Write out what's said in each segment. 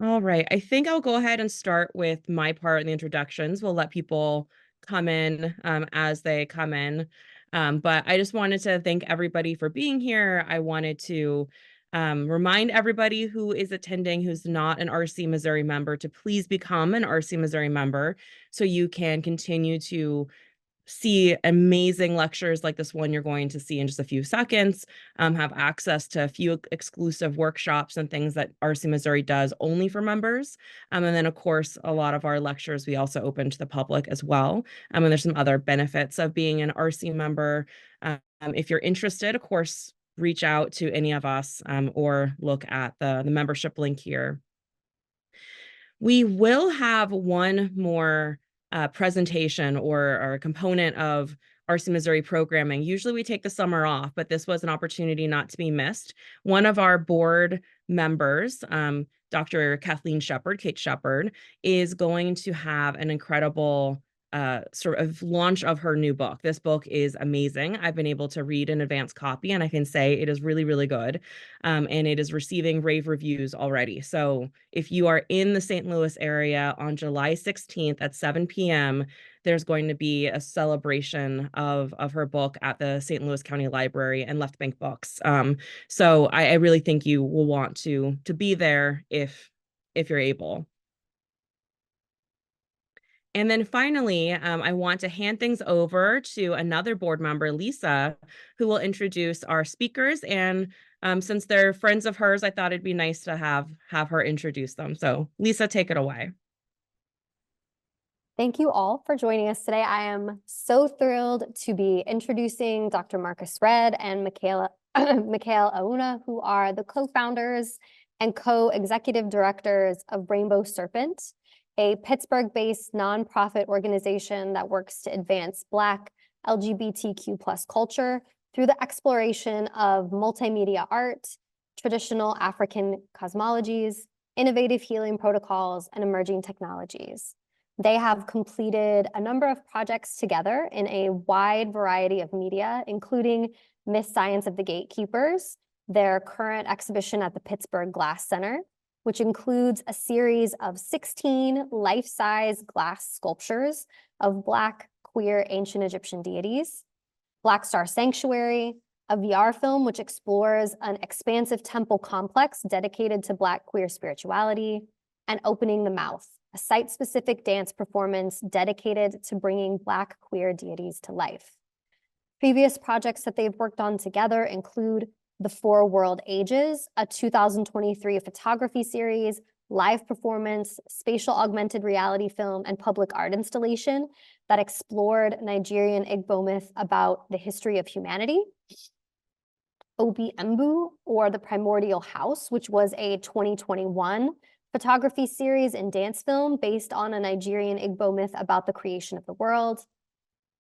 All right. I think I'll go ahead and start with my part in the introductions. We'll let people come in as they come in. But I just wanted to thank everybody for being here. I wanted to remind everybody who is attending who's not an RC Missouri member to please become an RC Missouri member so you can continue to see amazing lectures like this one you're going to see in just a few seconds, have access to a few exclusive workshops and things that RC Missouri does only for members. And then, of course, a lot of our lectures we also open to the public as well. And there's some other benefits of being an RC member. If you're interested, of course, reach out to any of us or look at the membership link here. We will have one more presentation or a component of RC Missouri programming. Usually we take the summer off, but this was an opportunity not to be missed. One of our board members, Dr. Kathleen Shepard, Kate Shepard, is going to have an incredible sort of launch of her new book. This book is amazing. I've been able to read an advanced copy, and I can say it is really, really good. And it is receiving rave reviews already. So if you are in the St. Louis area on July 16th at 7 p.m., there's going to be a celebration of her book at the St. Louis County Library and Left Bank Books. So I really think you will want to be there if you're able. And then finally, I want to hand things over to another board member, Lisa, who will introduce our speakers. And since they're friends of hers, I thought it'd be nice to have her introduce them. So Lisa, take it away. Thank you all for joining us today. I am so thrilled to be introducing Dr. Marques and Mikael Owunna, who are the co-founders and co-executive directors of Rainbow Serpent, a Pittsburgh-based nonprofit organization that works to advance Black LGBTQ+ culture through the exploration of multimedia art, traditional African cosmologies, innovative healing protocols, and emerging technologies. They have completed a number of projects together in a wide variety of media, including Miss Science of the Gatekeepers, their current exhibition at the Pittsburgh Glass Center, which includes a series of 16 life-size glass sculptures of Black queer ancient Egyptian deities, Black Star Sanctuary, a VR film which explores an expansive temple complex dedicated to Black queer spirituality, and Opening the Mouth, a site-specific dance performance dedicated to bringing Black queer deities to life. Previous projects that they've worked on together include The Four World Ages, a 2023 photography series, live performance, spatial augmented reality film, and public art installation that explored Nigerian Igbo myth about the history of humanity. Obi Mbu, or The Primordial House, which was a 2021 photography series and dance film based on a Nigerian Igbo myth about the creation of the world,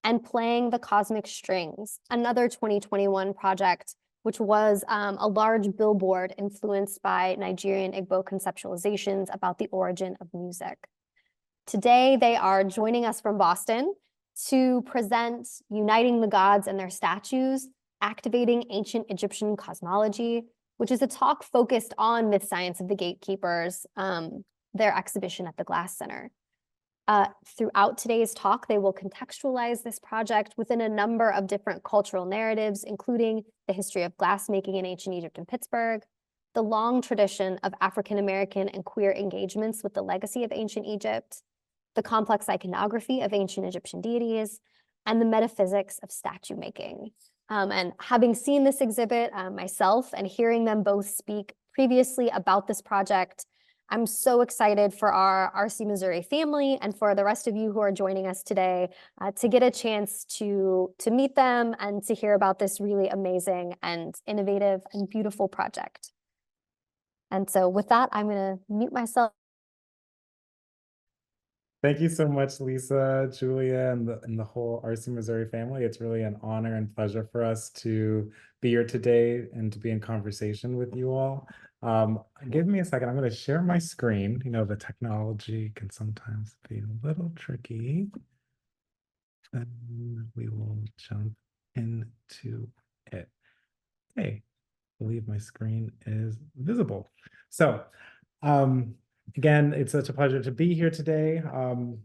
and Playing the Cosmic Strings, another 2021 project, which was a large billboard influenced by Nigerian Igbo conceptualizations about the origin of music. Today, they are joining us from Boston to present Uniting the Gods and Their Statues, Activating Ancient Egyptian Cosmology, which is a talk focused on Myth Science of the Gatekeepers, their exhibition at the Glass Center. Throughout today's talk, they will contextualize this project within a number of different cultural narratives, including the history of glassmaking in ancient Egypt and Pittsburgh, the long tradition of African-American and queer engagements with the legacy of ancient Egypt, the complex iconography of ancient Egyptian deities, and the metaphysics of statue making. And having seen this exhibit myself and hearing them both speak previously about this project, I'm so excited for our RC Missouri family and for the rest of you who are joining us today to get a chance to meet them and to hear about this really amazing and innovative and beautiful project. And so with that, I'm going to mute myself. Thank you so much, Lisa, Julia, and the whole RC Missouri family. It's really an honor and pleasure for us to be here today and to be in conversation with you all. Give me a second. I'm going to share my screen. You know, the technology can sometimes be a little tricky. And we will jump into it. Okay, I believe my screen is visible. So, Again, it's such a pleasure to be here today.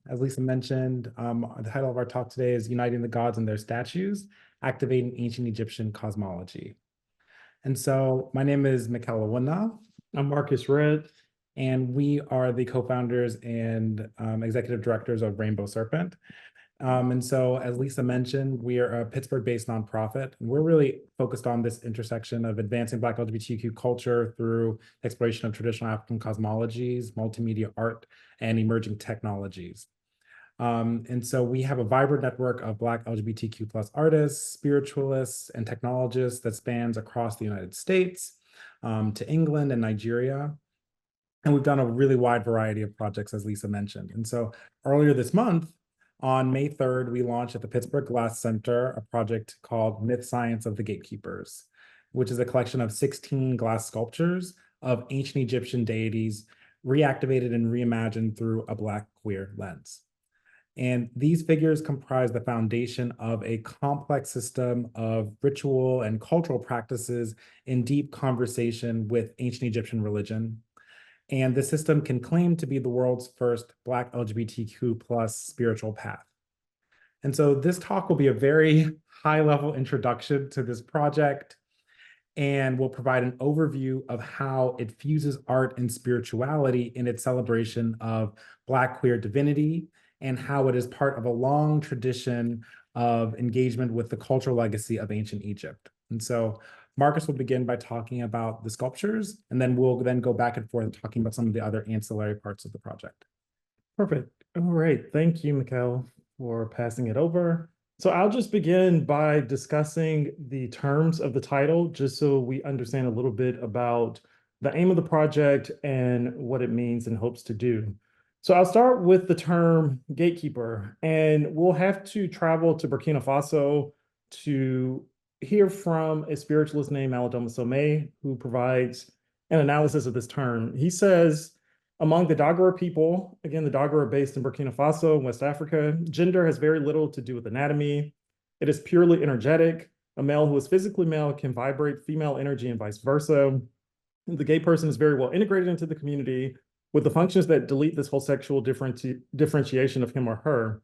As Lisa mentioned, the title of our talk today is Uniting the Gods and Their Statues, Activating Ancient Egyptian Cosmology. And so my name is Mikael Owunna. I'm Marques Red. And we are the co-founders and executive directors of Rainbow Serpent. And so, as Lisa mentioned, we are a Pittsburgh-based nonprofit, and we're really focused on this intersection of advancing Black LGBTQ culture through exploration of traditional African cosmologies, multimedia art, and emerging technologies. And so we have a vibrant network of Black LGBTQ plus artists, spiritualists, and technologists that spans across the United States, to England and Nigeria. And we've done a really wide variety of projects, as Lisa mentioned. And so earlier this month, on May 3rd, we launched at the Pittsburgh Glass Center a project called Myth Science of the Gatekeepers, which is a collection of 16 glass sculptures of ancient Egyptian deities reactivated and reimagined through a Black queer lens. And these figures comprise the foundation of a complex system of ritual and cultural practices in deep conversation with ancient Egyptian religion. And the system can claim to be the world's first Black LGBTQ plus spiritual path. And so this talk will be a very high-level introduction to this project and will provide an overview of how it fuses art and spirituality in its celebration of Black queer divinity and how it is part of a long tradition of engagement with the cultural legacy of ancient Egypt. And so Marques will begin by talking about the sculptures, and then we'll go back and forth talking about some of the other ancillary parts of the project. Perfect. All right. Thank you, Mikael, for passing it over. So I'll just begin by discussing the terms of the title, just so we understand a little bit about the aim of the project and what it means and hopes to do. So I'll start with the term gatekeeper, and we'll have to travel to Burkina Faso to hear from a spiritualist named Aladoma Somé, who provides an analysis of this term. He says, among the Dagara people, again, the Dagara are based in Burkina Faso, West Africa, gender has very little to do with anatomy. It is purely energetic. A male who is physically male can vibrate female energy and vice versa. The gay person is very well integrated into the community with the functions that delete this whole sexual differentiation of him or her.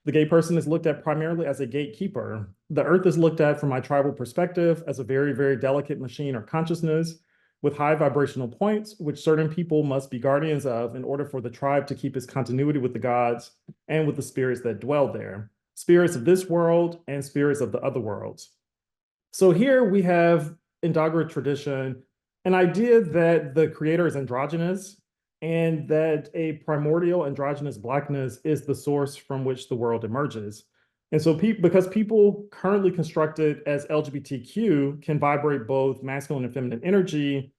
The gay person is looked at primarily as a gatekeeper. The earth is looked at from my tribal perspective as a very, very delicate machine or consciousness with high vibrational points, which certain people must be guardians of in order for the tribe to keep its continuity with the gods and with the spirits that dwell there, spirits of this world and spirits of the other worlds. So here we have in Dagara tradition, an idea that the creator is androgynous and that a primordial androgynous Blackness is the source from which the world emerges. And so because people currently constructed as LGBTQ can vibrate both masculine and feminine energy,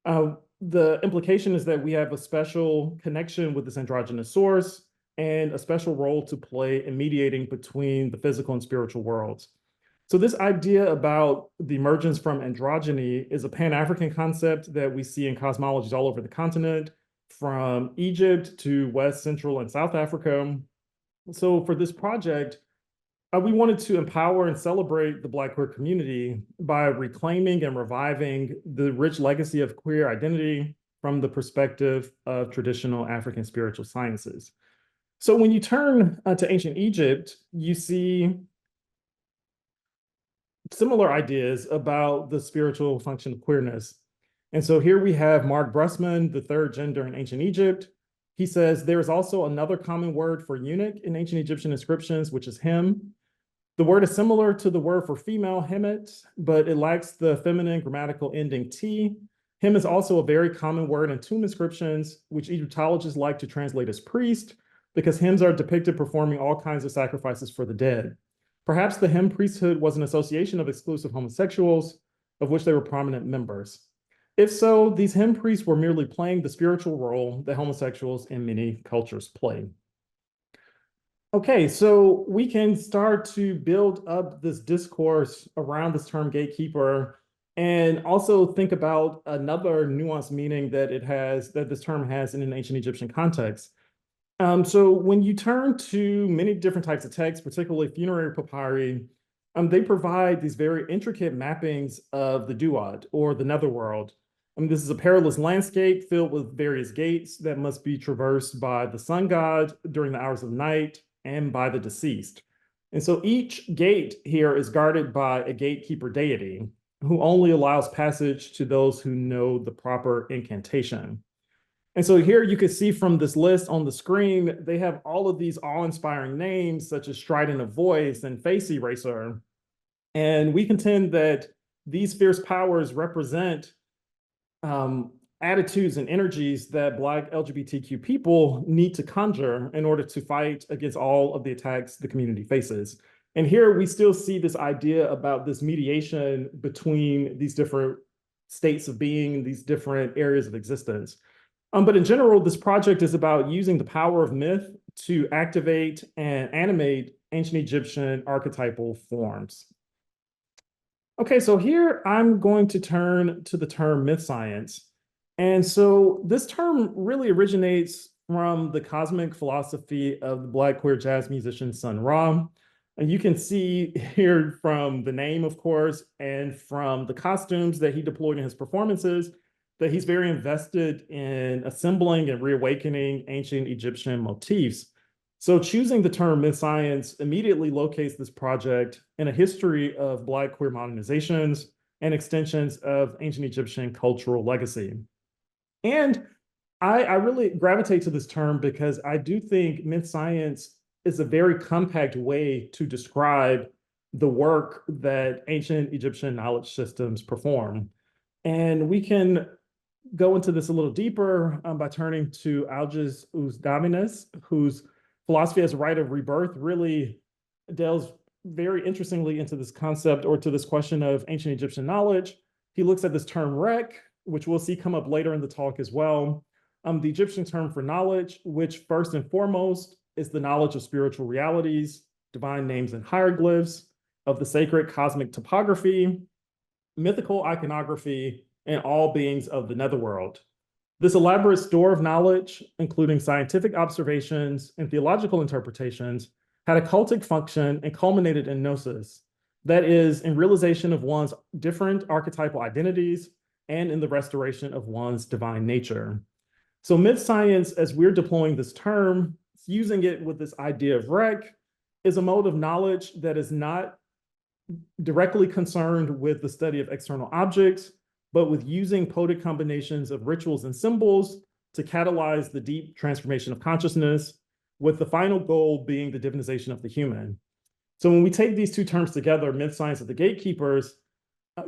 the implication is that we have a special connection with this androgynous source and a special role to play in mediating between the physical and spiritual worlds. So this idea about the emergence from androgyny is a Pan-African concept that we see in cosmologies all over the continent, from Egypt to West, Central, and South Africa. So for this project, we wanted to empower and celebrate the Black queer community by reclaiming and reviving the rich legacy of queer identity from the perspective of traditional African spiritual sciences. So when you turn to ancient Egypt, you see similar ideas about the spiritual function of queerness. And so here we have Mark Brusman, the third gender in ancient Egypt. He says there is also another common word for eunuch in ancient Egyptian inscriptions, which is him. The word is similar to the word for female, hemet, but it lacks the feminine grammatical ending T. Him is also a very common word in tomb inscriptions, which Egyptologists like to translate as priest, because hymns are depicted performing all kinds of sacrifices for the dead. Perhaps the hymn priesthood was an association of exclusive homosexuals, of which they were prominent members. If so, these hymn priests were merely playing the spiritual role that homosexuals in many cultures play. Okay, so we can start to build up this discourse around this term gatekeeper and also think about another nuanced meaning that this term has in an ancient Egyptian context. So when you turn to many different types of texts, particularly funerary papyri, they provide these very intricate mappings of the duat or the netherworld. This is a perilous landscape filled with various gates that must be traversed by the sun god during the hours of night and by the deceased. And so each gate here is guarded by a gatekeeper deity who only allows passage to those who know the proper incantation. And so here you can see from this list on the screen, they have all of these awe-inspiring names such as Strident of Voice and Face Eraser. And we contend that these fierce powers represent attitudes and energies that Black LGBTQ people need to conjure in order to fight against all of the attacks the community faces. And here we still see this idea about this mediation between these different states of being, these different areas of existence. But in general, this project is about using the power of myth to activate and animate ancient Egyptian archetypal forms. Okay, so here I'm going to turn to the term myth science. And so this term really originates from the cosmic philosophy of the Black queer jazz musician Sun Ra. And you can see here from the name, of course, and from the costumes that he deployed in his performances, that he's very invested in assembling and reawakening ancient Egyptian motifs. So choosing the term myth science immediately locates this project in a history of Black queer modernizations and extensions of ancient Egyptian cultural legacy. And I really gravitate to this term because I do think myth science is a very compact way to describe the work that ancient Egyptian knowledge systems perform. And we can go into this a little deeper by turning to Algis Uzdaminus, whose philosophy as a rite of rebirth really delves very interestingly into this concept or to this question of ancient Egyptian knowledge. He looks at this term rek, which we'll see come up later in the talk as well. The Egyptian term for knowledge, which first and foremost is the knowledge of spiritual realities, divine names and hieroglyphs, of the sacred cosmic topography, mythical iconography, and all beings of the netherworld. This elaborate store of knowledge, including scientific observations and theological interpretations, had a cultic function and culminated in gnosis, that is, in realization of one's different archetypal identities and in the restoration of one's divine nature. So myth science, as we're deploying this term, using it with this idea of rek, is a mode of knowledge that is not directly concerned with the study of external objects, but with using potent combinations of rituals and symbols to catalyze the deep transformation of consciousness, with the final goal being the divinization of the human. So when we take these two terms together, myth science of the gatekeepers,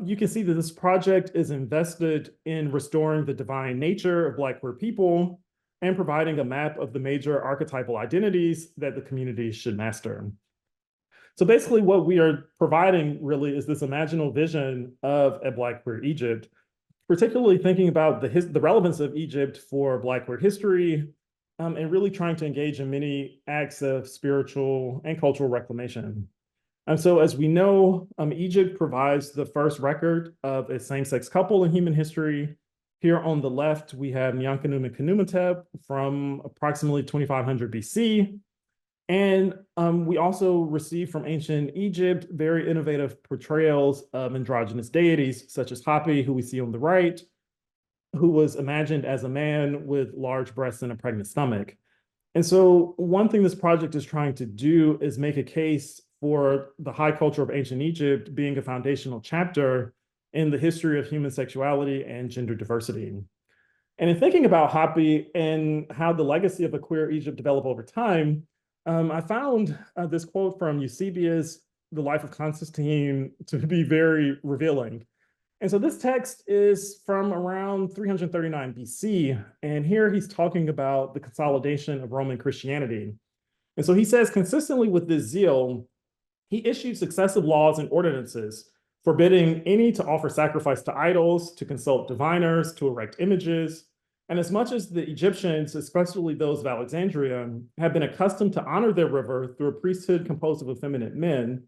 you can see that this project is invested in restoring the divine nature of Black queer people and providing a map of the major archetypal identities that the community should master. So basically what we are providing really is this imaginal vision of a Black queer Egypt, particularly thinking about the relevance of Egypt for Black queer history, and really trying to engage in many acts of spiritual and cultural reclamation. And so as we know, Egypt provides the first record of a same-sex couple in human history. Here on the left, we have Nyankanu and Knumatep from approximately 2500 BC. And we also receive from ancient Egypt very innovative portrayals of androgynous deities, such as Hapi, who we see on the right, who was imagined as a man with large breasts and a pregnant stomach. And so one thing this project is trying to do is make a case for the high culture of ancient Egypt being a foundational chapter in the history of human sexuality and gender diversity. And in thinking about Hapi and how the legacy of a queer Egypt developed over time, I found this quote from Eusebius, The Life of Constantine, to be very revealing. And so this text is from around 339 BC, and here he's talking about the consolidation of Roman Christianity. And so he says, consistently with this zeal, he issued successive laws and ordinances forbidding any to offer sacrifice to idols, to consult diviners, to erect images. And as much as the Egyptians, especially those of Alexandria, had been accustomed to honor their river through a priesthood composed of effeminate men,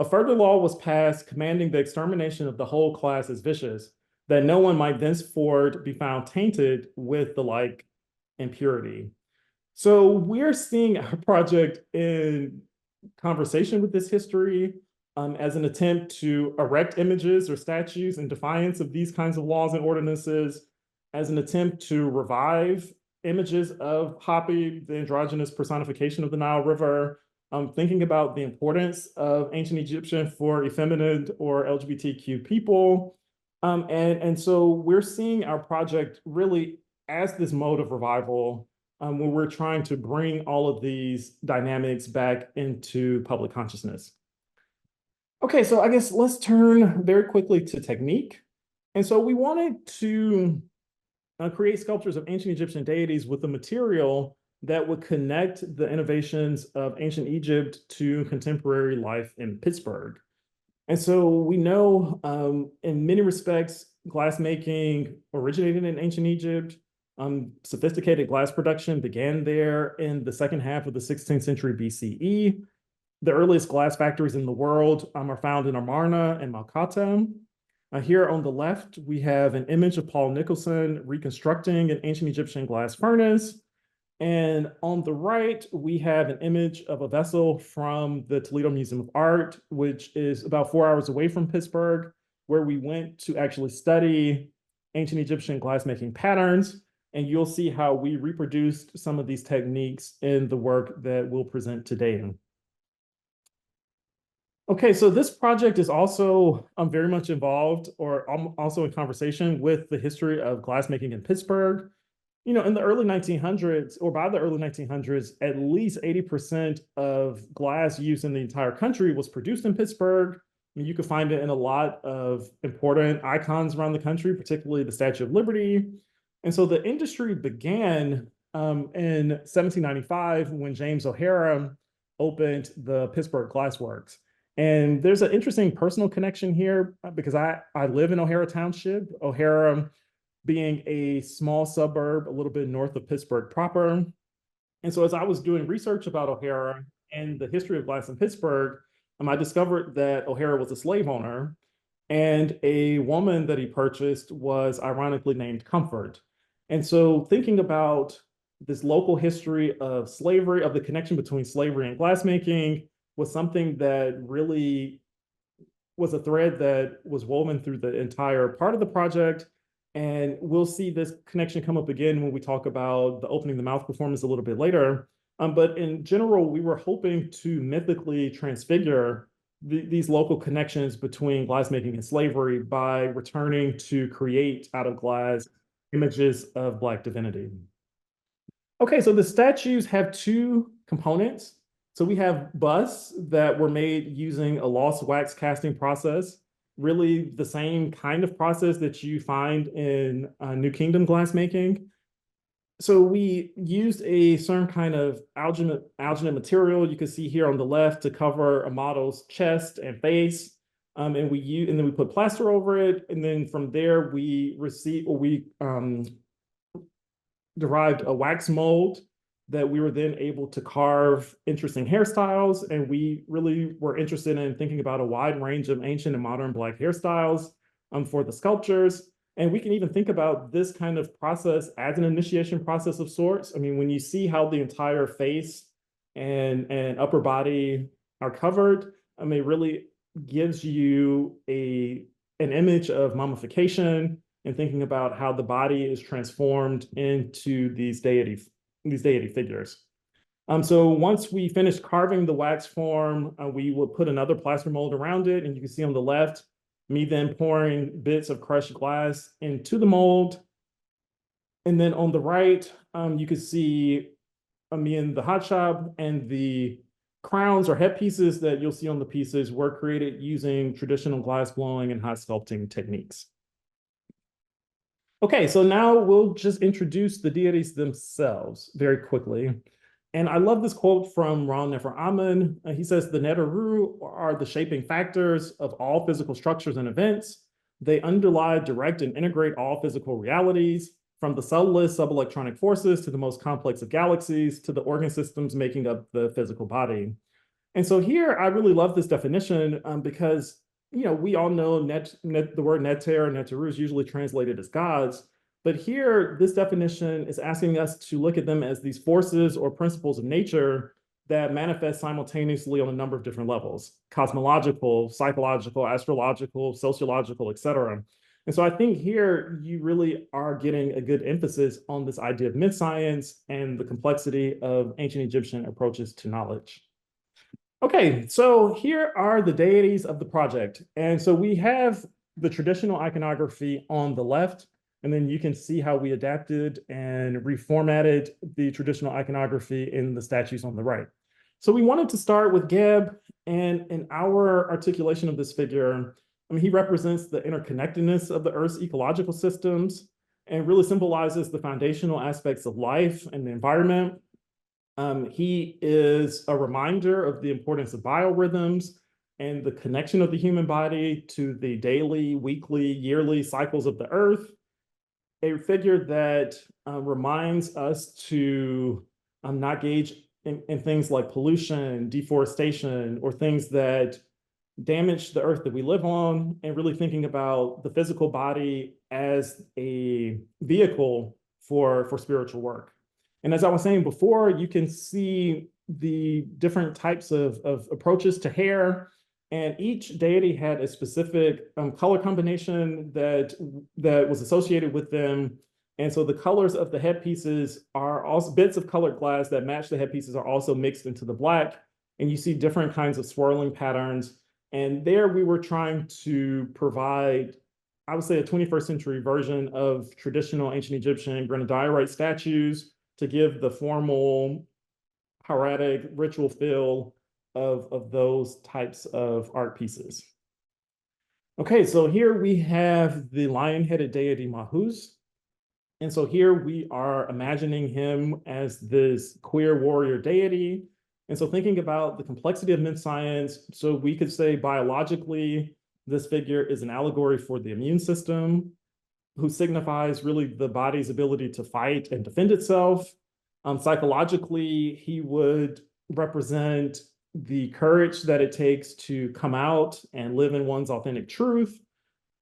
a further law was passed commanding the extermination of the whole class as vicious, that no one might thenceforward be found tainted with the like impurity. So we're seeing our project in conversation with this history, as an attempt to erect images or statues in defiance of these kinds of laws and ordinances, as an attempt to revive images of Hapi, the androgynous personification of the Nile River, thinking about the importance of ancient Egyptian for effeminate or LGBTQ people. And so we're seeing our project really as this mode of revival, where we're trying to bring all of these dynamics back into public consciousness. Okay, so I guess let's turn very quickly to technique. And so we wanted to create sculptures of ancient Egyptian deities with a material that would connect the innovations of ancient Egypt to contemporary life in Pittsburgh. And so we know in many respects, glassmaking originated in ancient Egypt. Sophisticated glass production began there in the second half of the 16th century BCE. The earliest glass factories in the world are found in Amarna and Malkata. Here on the left, we have an image of Paul Nicholson reconstructing an ancient Egyptian glass furnace. And on the right, we have an image of a vessel from the Toledo Museum of Art, which is about 4 hours away from Pittsburgh, where we went to actually study ancient Egyptian glassmaking patterns. And you'll see how we reproduced some of these techniques in the work that we'll present today. Okay, so this project is also very much involved or also in conversation with the history of glassmaking in Pittsburgh. You know, in the early 1900s, or by the early 1900s, at least 80% of glass used in the entire country was produced in Pittsburgh. I mean, you could find it in a lot of important icons around the country, particularly the Statue of Liberty. And so the industry began in 1795 when James O'Hara opened the Pittsburgh Glass Works. And there's an interesting personal connection here because I live in O'Hara Township, O'Hara being a small suburb a little bit north of Pittsburgh proper. And so as I was doing research about O'Hara and the history of glass in Pittsburgh, I discovered that O'Hara was a slave owner, and a woman that he purchased was ironically named Comfort. And so thinking about this local history of slavery, of the connection between slavery and glassmaking, was something that really was a thread that was woven through the entire part of the project. And we'll see this connection come up again when we talk about the opening the mouth performance a little bit later. But in general, we were hoping to mythically transfigure these local connections between glassmaking and slavery by returning to create out of glass images of Black divinity. Okay, so the statues have two components. So we have busts that were made using a lost wax casting process, really the same kind of process that you find in New Kingdom glassmaking. So we used a certain kind of alginate material you can see here on the left to cover a model's chest and face. And then we put plaster over it. And then from there, we derived a wax mold that we were then able to carve interesting hairstyles. And we really were interested in thinking about a wide range of ancient and modern Black hairstyles for the sculptures. And we can even think about this kind of process as an initiation process of sorts. I mean, when you see how the entire face and upper body are covered, I mean, it really gives you an image of mummification and thinking about how the body is transformed into these deity figures. So once we finished carving the wax form, we would put another plaster mold around it. And you can see on the left, me then pouring bits of crushed glass into the mold. And then on the right, you can see me in the hot shop, and the crowns or headpieces that you'll see on the pieces were created using traditional glass blowing and hot sculpting techniques. Okay, so now we'll just introduce the deities themselves very quickly. And I love this quote from Ron Nefer Amen. He says, "The Neteru are the shaping factors of all physical structures and events. They underlie, direct, and integrate all physical realities, from the subtlest subelectronic forces to the most complex of galaxies to the organ systems making up the physical body." And so here, I really love this definition because, you know, we all know the word neter and neteru is usually translated as gods. But here, this definition is asking us to look at them as these forces or principles of nature that manifest simultaneously on a number of different levels: cosmological, psychological, astrological, sociological, etc. And so I think here you really are getting a good emphasis on this idea of myth science and the complexity of ancient Egyptian approaches to knowledge. Okay, so here are the deities of the project. And so we have the traditional iconography on the left, and then you can see how we adapted and reformatted the traditional iconography in the statues on the right. So we wanted to start with Geb, and in our articulation of this figure, I mean, he represents the interconnectedness of the Earth's ecological systems and really symbolizes the foundational aspects of life and the environment. He is a reminder of the importance of biorhythms and the connection of the human body to the daily, weekly, yearly cycles of the Earth. A figure that reminds us to not gauge in things like pollution, deforestation, or things that damage the Earth that we live on, and really thinking about the physical body as a vehicle for spiritual work. And as I was saying before, you can see the different types of approaches to hair, and each deity had a specific color combination that was associated with them. And so the colors of the headpieces are also bits of colored glass that match the headpieces are also mixed into the black. And you see different kinds of swirling patterns. And there we were trying to provide, I would say, a 21st century version of traditional ancient Egyptian granodiorite statues to give the formal, hieratic, ritual feel of those types of art pieces. Okay, so here we have the lion-headed deity Mahus. And so here we are imagining him as this queer warrior deity. And so thinking about the complexity of myth science, so we could say biologically, this figure is an allegory for the immune system, who signifies really the body's ability to fight and defend itself. Psychologically, he would represent the courage that it takes to come out and live in one's authentic truth.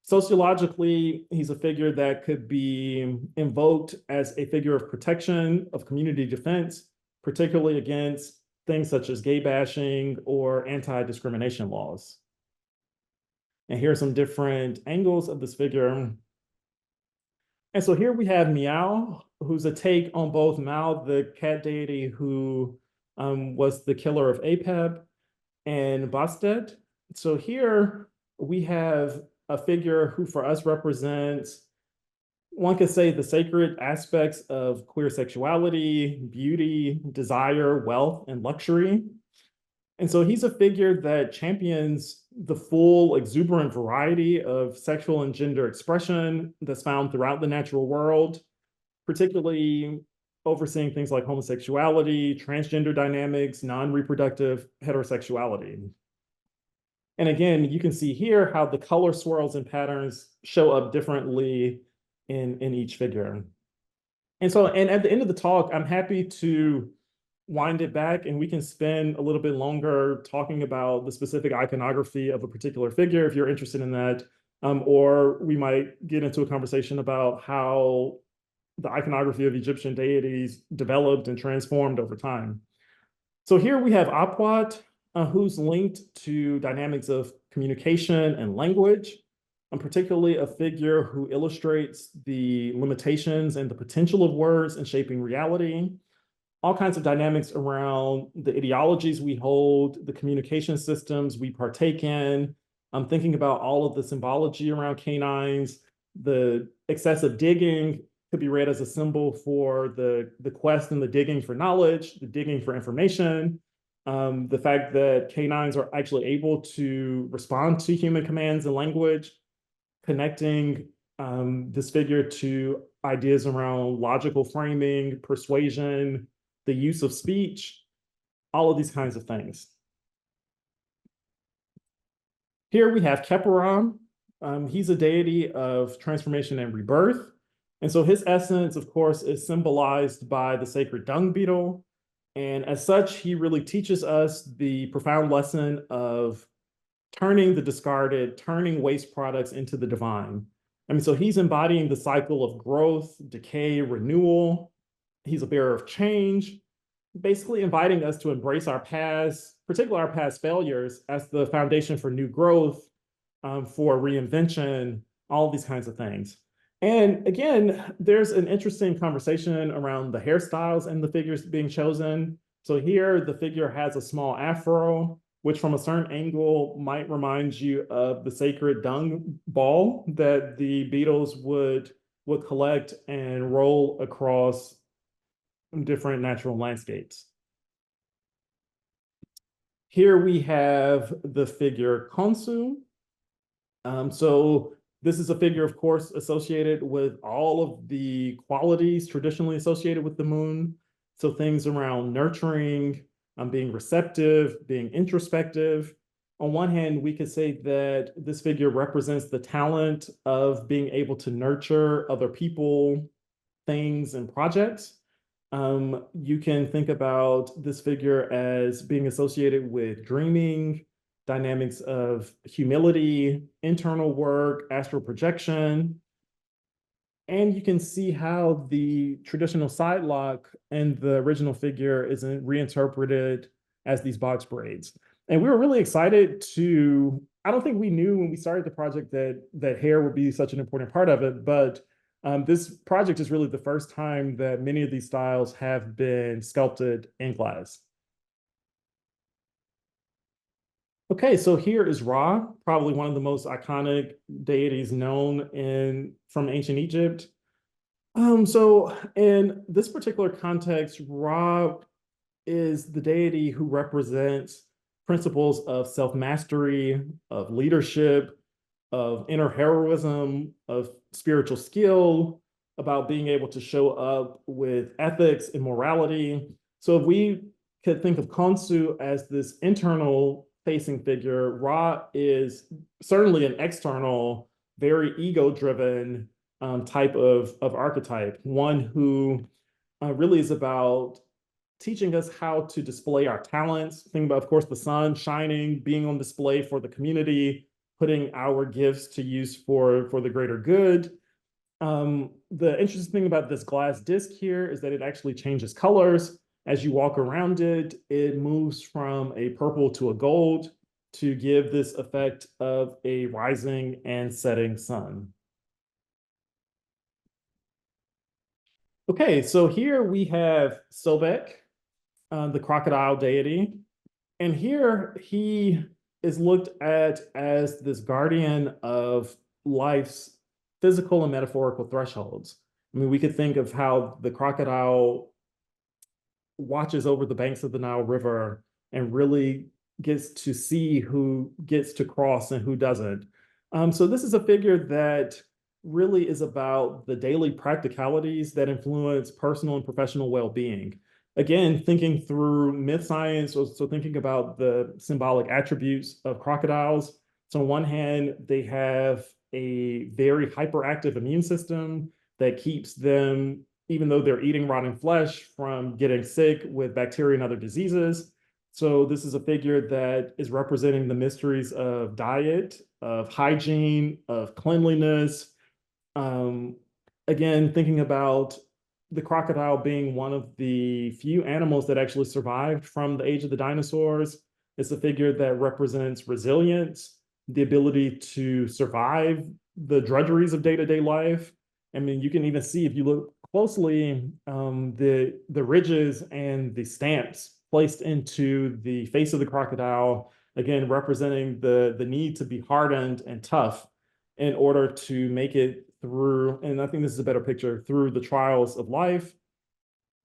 Sociologically, he's a figure that could be invoked as a figure of protection, of community defense, particularly against things such as gay bashing or anti-discrimination laws. And here are some different angles of this figure. And so here we have Meow, who's a take on both Mao, the cat deity who was the killer of Apep, and Bastet. So here we have a figure who for us represents, one could say, the sacred aspects of queer sexuality, beauty, desire, wealth, and luxury. And so he's a figure that champions the full exuberant variety of sexual and gender expression that's found throughout the natural world, particularly overseeing things like homosexuality, transgender dynamics, non-reproductive heterosexuality. And again, you can see here how the color swirls and patterns show up differently in each figure. And so, and at the end of the talk, I'm happy to wind it back and we can spend a little bit longer talking about the specific iconography of a particular figure if you're interested in that. Or we might get into a conversation about how the iconography of Egyptian deities developed and transformed over time. So here we have Apwat, who's linked to dynamics of communication and language, and particularly a figure who illustrates the limitations and the potential of words in shaping reality. All kinds of dynamics around the ideologies we hold, the communication systems we partake in. I'm thinking about all of the symbology around canines. The excessive digging could be read as a symbol for the quest and the digging for knowledge, the digging for information. The fact that canines are actually able to respond to human commands and language, connecting this figure to ideas around logical framing, persuasion, the use of speech, all of these kinds of things. Here we have Keperam. He's a deity of transformation and rebirth. And so his essence, of course, is symbolized by the sacred dung beetle. And as such, he really teaches us the profound lesson of turning the discarded, turning waste products into the divine. I mean, so he's embodying the cycle of growth, decay, renewal. He's a bearer of change. basically inviting us to embrace our past, particularly our past failures, as the foundation for new growth, for reinvention, all these kinds of things. And again, there's an interesting conversation around the hairstyles and the figures being chosen. So here, the figure has a small afro, which from a certain angle might remind you of the sacred dung ball that the Beatles would collect and roll across different natural landscapes. Here we have the figure Khonsu. So this is a figure, of course, associated with all of the qualities traditionally associated with the moon. So things around nurturing, being receptive, being introspective. On one hand, we could say that this figure represents the talent of being able to nurture other people, things, and projects. You can think about this figure as being associated with dreaming, dynamics of humility, internal work, astral projection. And you can see how the traditional side lock and the original figure is reinterpreted as these box braids. And we were really excited to, I don't think we knew when we started the project that hair would be such an important part of it, but this project is really the first time that many of these styles have been sculpted in glass. Okay, so here is Ra, probably one of the most iconic deities known from ancient Egypt. So in this particular context, Ra is the deity who represents principles of self-mastery, of leadership, of inner heroism, of spiritual skill, about being able to show up with ethics and morality. So if we could think of Khonsu as this internal facing figure, Ra is certainly an external, very ego-driven type of archetype, one who really is about teaching us how to display our talents. Think about, of course, the sun shining, being on display for the community, putting our gifts to use for the greater good. The interesting thing about this glass disc here is that it actually changes colors. As you walk around it, it moves from a purple to a gold to give this effect of a rising and setting sun. Okay, so here we have Sobek, the crocodile deity. And here he is looked at as this guardian of life's physical and metaphorical thresholds. I mean, we could think of how the crocodile watches over the banks of the Nile River and really gets to see who gets to cross and who doesn't. So this is a figure that really is about the daily practicalities that influence personal and professional well-being. Again, thinking through myth science, so thinking about the symbolic attributes of crocodiles. So on one hand, they have a very hyperactive immune system that keeps them, even though they're eating rotting flesh, from getting sick with bacteria and other diseases. So this is a figure that is representing the mysteries of diet, of hygiene, of cleanliness. Again, thinking about the crocodile being one of the few animals that actually survived from the age of the dinosaurs. It's a figure that represents resilience, the ability to survive the drudgeries of day-to-day life. I mean, you can even see, if you look closely, the ridges and the stamps placed into the face of the crocodile, again, representing the need to be hardened and tough in order to make it through, and I think this is a better picture, through the trials of life.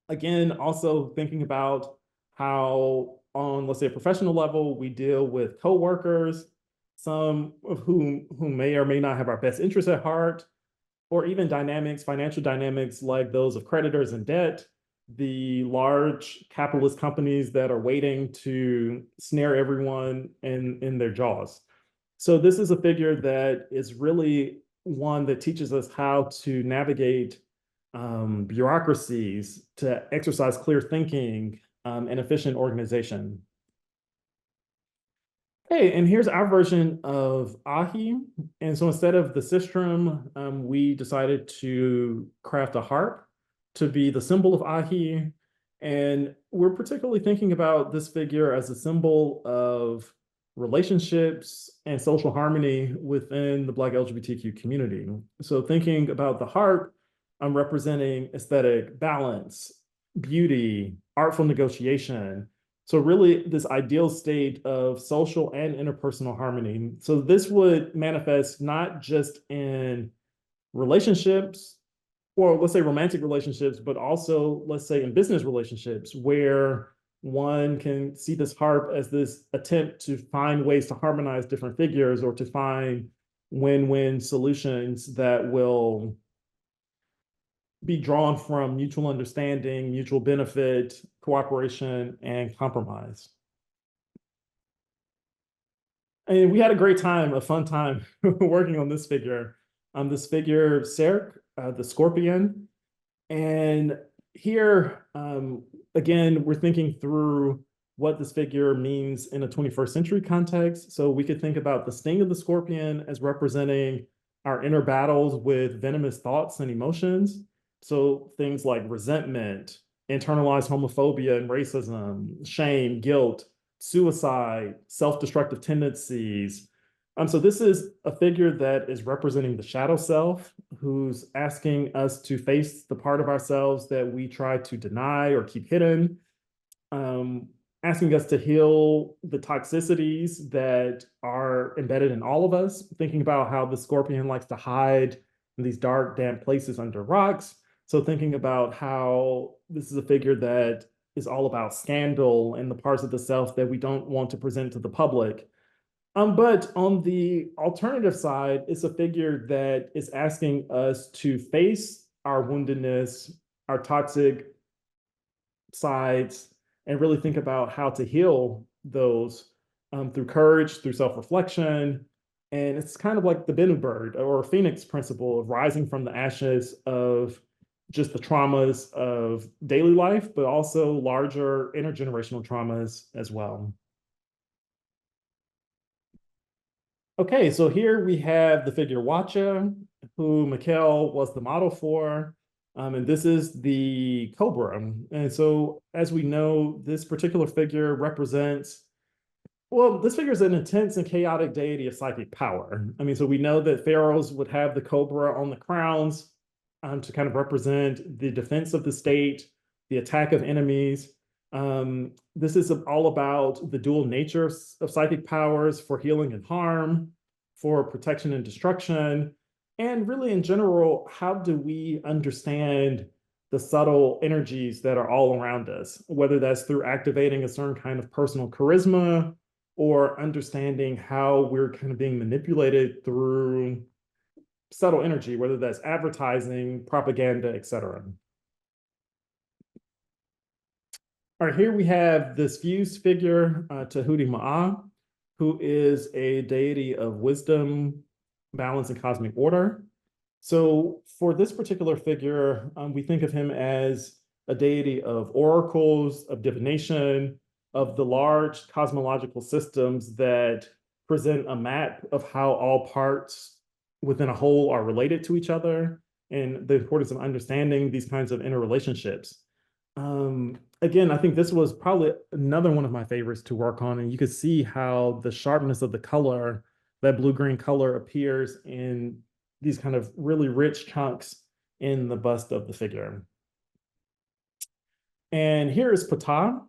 Again, also thinking about how on, let's say, a professional level, we deal with coworkers, some of whom may or may not have our best interests at heart, or even dynamics, financial dynamics like those of creditors and debt, the large capitalist companies that are waiting to snare everyone in their jaws. So this is a figure that is really one that teaches us how to navigate bureaucracies, to exercise clear thinking and efficient organization. Okay, and here's our version of Ahi. And so instead of the sistrum, we decided to craft a harp to be the symbol of Ahi. And we're particularly thinking about this figure as a symbol of relationships and social harmony within the Black LGBTQ community. So thinking about the harp, I'm representing aesthetic balance, beauty, artful negotiation. So really this ideal state of social and interpersonal harmony. So this would manifest not just in relationships, or let's say romantic relationships, but also let's say in business relationships where one can see this harp as this attempt to find ways to harmonize different figures or to find win-win solutions that will be drawn from mutual understanding, mutual benefit, cooperation, and compromise. And we had a great time, a fun time working on this figure. This figure, Serpent, the scorpion. And here, again, we're thinking through what this figure means in a 21st century context. So we could think about the sting of the scorpion as representing our inner battles with venomous thoughts and emotions. So things like resentment, internalized homophobia and racism, shame, guilt, suicide, self-destructive tendencies. So this is a figure that is representing the shadow self, who's asking us to face the part of ourselves that we try to deny or keep hidden, asking us to heal the toxicities that are embedded in all of us, thinking about how the scorpion likes to hide in these dark, damp places under rocks. So thinking about how this is a figure that is all about scandal and the parts of the self that we don't want to present to the public. But on the alternative side, it's a figure that is asking us to face our woundedness, our toxic sides, and really think about how to heal those through courage, through self-reflection. And it's kind of like the Bennu bird or Phoenix principle of rising from the ashes of just the traumas of daily life, but also larger intergenerational traumas as well. Okay, so here we have the figure Watcha, who Mikael was the model for, and this is the cobra. And so, as we know, this particular figure represents, well, this figure is an intense and chaotic deity of psychic power. I mean, so we know that pharaohs would have the cobra on the crowns to kind of represent the defense of the state, the attack of enemies. This is all about the dual nature of psychic powers for healing and harm, for protection and destruction, and really in general, how do we understand the subtle energies that are all around us, whether that's through activating a certain kind of personal charisma or understanding how we're kind of being manipulated through subtle energy, whether that's advertising, propaganda, etc. All right, here we have this fused figure, Tahuti Ma'a, who is a deity of wisdom, balance, and cosmic order. So for this particular figure, we think of him as a deity of oracles, of divination, of the large cosmological systems that present a map of how all parts within a whole are related to each other and the importance of understanding these kinds of interrelationships. Again, I think this was probably another one of my favorites to work on, and you could see how the sharpness of the color, that blue-green color, appears in these kind of really rich chunks in the bust of the figure. And here is Ptah,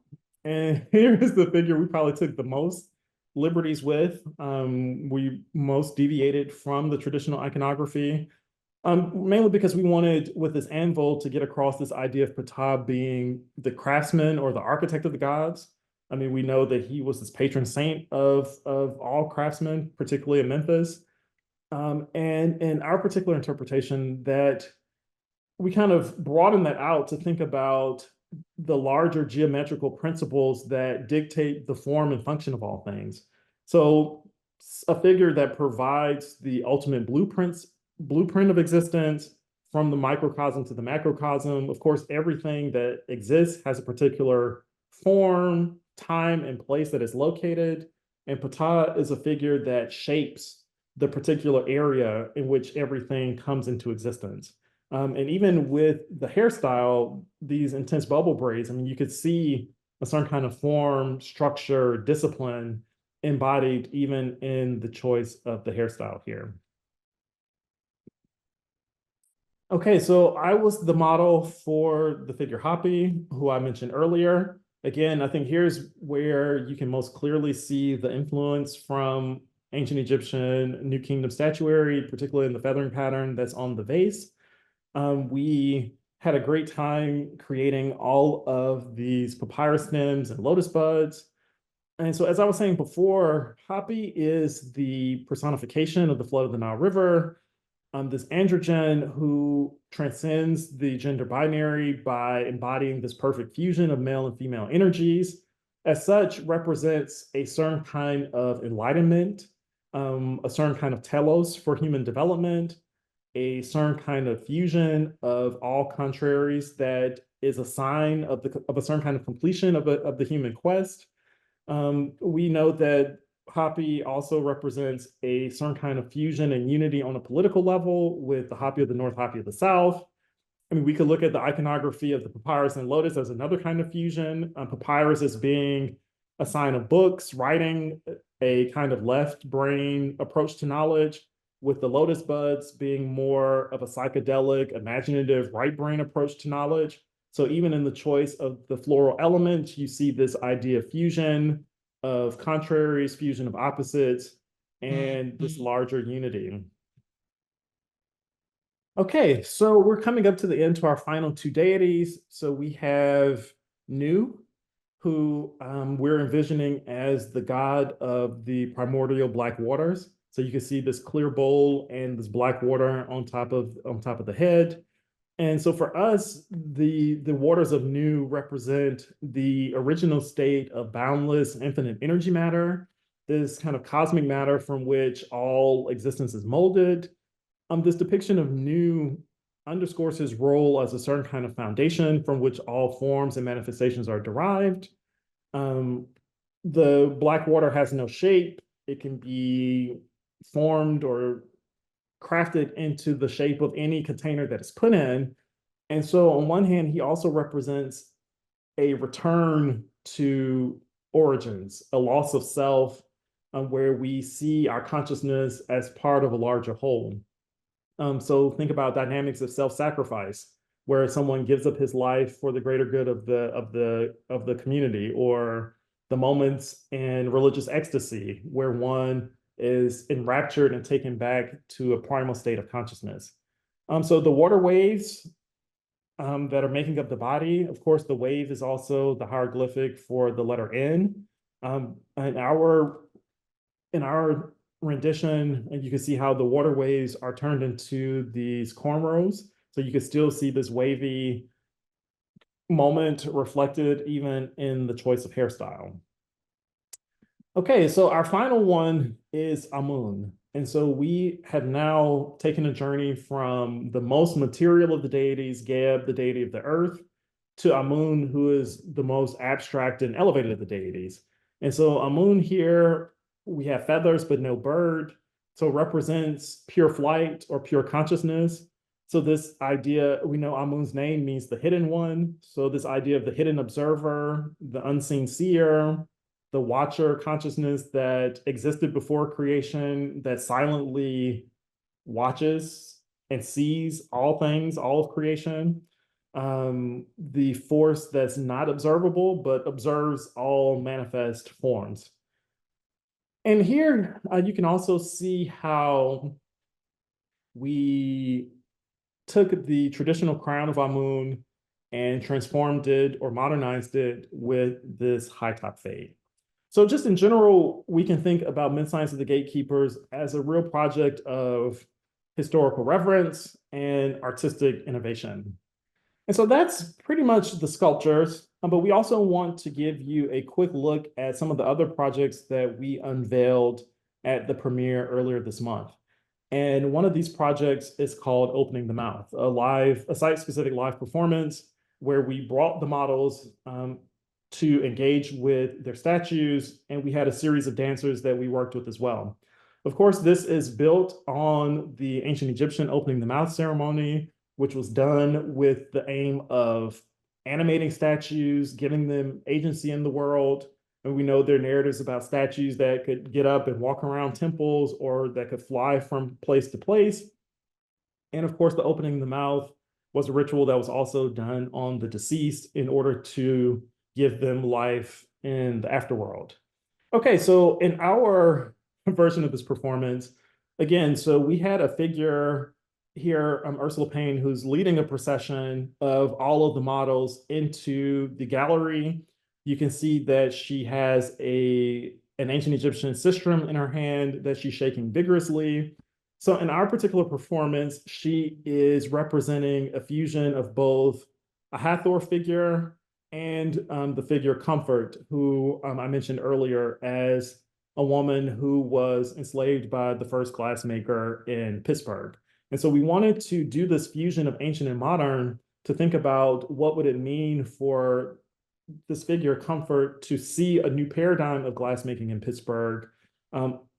and here is the figure we probably took the most liberties with. We most deviated from the traditional iconography. Mainly because we wanted, with this anvil, to get across this idea of Ptah being the craftsman or the architect of the gods. I mean, we know that he was this patron saint of all craftsmen, particularly in Memphis. And in our particular interpretation, that we kind of broaden that out to think about the larger geometrical principles that dictate the form and function of all things. So a figure that provides the ultimate blueprint of existence from the microcosm to the macrocosm. Of course, everything that exists has a particular form, time, and place that is located. And Ptah is a figure that shapes the particular area in which everything comes into existence. And even with the hairstyle, these intense bubble braids, I mean, you could see a certain kind of form, structure, discipline embodied even in the choice of the hairstyle here. Okay, so I was the model for the figure Hapi, who I mentioned earlier. Again, I think here's where you can most clearly see the influence from ancient Egyptian New Kingdom statuary, particularly in the feathering pattern that's on the vase. We had a great time creating all of these papyrus stems and lotus buds. And so, as I was saying before, Hapi is the personification of the flood of the Nile River, this androgen who transcends the gender binary by embodying this perfect fusion of male and female energies. As such, represents a certain kind of enlightenment, a certain kind of telos for human development, a certain kind of fusion of all contraries that is a sign of a certain kind of completion of the human quest. We know that Hapi also represents a certain kind of fusion and unity on a political level with the Hapi of the North, Hapi of the South. I mean, we could look at the iconography of the papyrus and lotus as another kind of fusion. Papyrus as being a sign of books, writing, a kind of left brain approach to knowledge, with the lotus buds being more of a psychedelic, imaginative, right brain approach to knowledge. So even in the choice of the floral element, you see this idea of fusion, of contraries, fusion of opposites, and this larger unity. Okay, so we're coming up to the end to our final two deities. So we have Nu, who we're envisioning as the god of the primordial black waters. So you can see this clear bowl and this black water on top of the head. And so for us, the waters of Nu represent the original state of boundless infinite energy matter, this kind of cosmic matter from which all existence is molded. This depiction of Nu underscores his role as a certain kind of foundation from which all forms and manifestations are derived. The black water has no shape. It can be formed or crafted into the shape of any container that is put in. And so on one hand, he also represents a return to origins, a loss of self, where we see our consciousness as part of a larger whole. So think about dynamics of self-sacrifice, where someone gives up his life for the greater good of the community, or the moments in religious ecstasy, where one is enraptured and taken back to a primal state of consciousness. So the water waves that are making up the body, of course, the wave is also the hieroglyphic for the letter N. In our rendition, and you can see how the water waves are turned into these cornrows. So you can still see this wavy moment reflected even in the choice of hairstyle. Okay, so our final one is Amun. And so we have now taken a journey from the most material of the deities, Geb, the deity of the earth, to Amun, who is the most abstract and elevated of the deities. And so Amun here, we have feathers, but no bird. So it represents pure flight or pure consciousness. So this idea, we know Amun's name means the hidden one. So this idea of the hidden observer, the unseen seer, the watcher consciousness that existed before creation, that silently watches and sees all things, all of creation. The force that's not observable, but observes all manifest forms. And here you can also see how we took the traditional crown of Amun and transformed it or modernized it with this high top fade. So just in general, we can think about Mid-Science of the Gatekeepers as a real project of historical reverence and artistic innovation. And so that's pretty much the sculptures, but we also want to give you a quick look at some of the other projects that we unveiled at the premiere earlier this month. And one of these projects is called Opening the Mouth, a site-specific live performance where we brought the models to engage with their statues, and we had a series of dancers that we worked with as well. Of course, this is built on the ancient Egyptian opening the mouth ceremony, which was done with the aim of animating statues, giving them agency in the world. And we know there are narratives about statues that could get up and walk around temples or that could fly from place to place. And of course, the opening of the mouth was a ritual that was also done on the deceased in order to give them life in the afterworld. Okay, so in our version of this performance, again, so we had a figure here, Ursula Payne, who's leading a procession of all of the models into the gallery. You can see that she has an ancient Egyptian sistrum in her hand that she's shaking vigorously. So in our particular performance, she is representing a fusion of both a Hathor figure and the figure Comfort, who I mentioned earlier as a woman who was enslaved by the first glassmaker in Pittsburgh. And so we wanted to do this fusion of ancient and modern to think about what would it mean for this figure Comfort to see a new paradigm of glassmaking in Pittsburgh,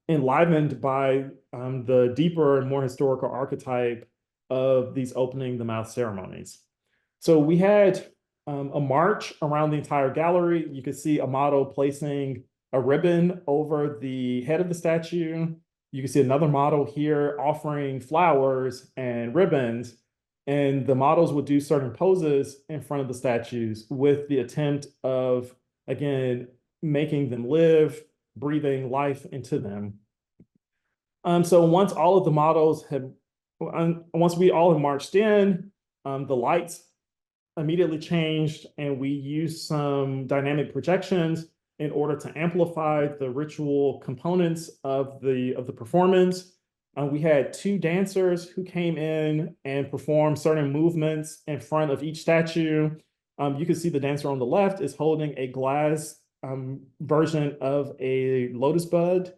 enlivened by the deeper and more historical archetype of these opening the mouth ceremonies. So we had a march around the entire gallery. You could see a model placing a ribbon over the head of the statue. You can see another model here offering flowers and ribbons, and the models would do certain poses in front of the statues with the attempt of, again, making them live, breathing life into them. So once all of the models had, once we all had marched in, the lights immediately changed, and we used some dynamic projections in order to amplify the ritual components of the performance. We had two dancers who came in and performed certain movements in front of each statue. You can see the dancer on the left is holding a glass version of a lotus bud,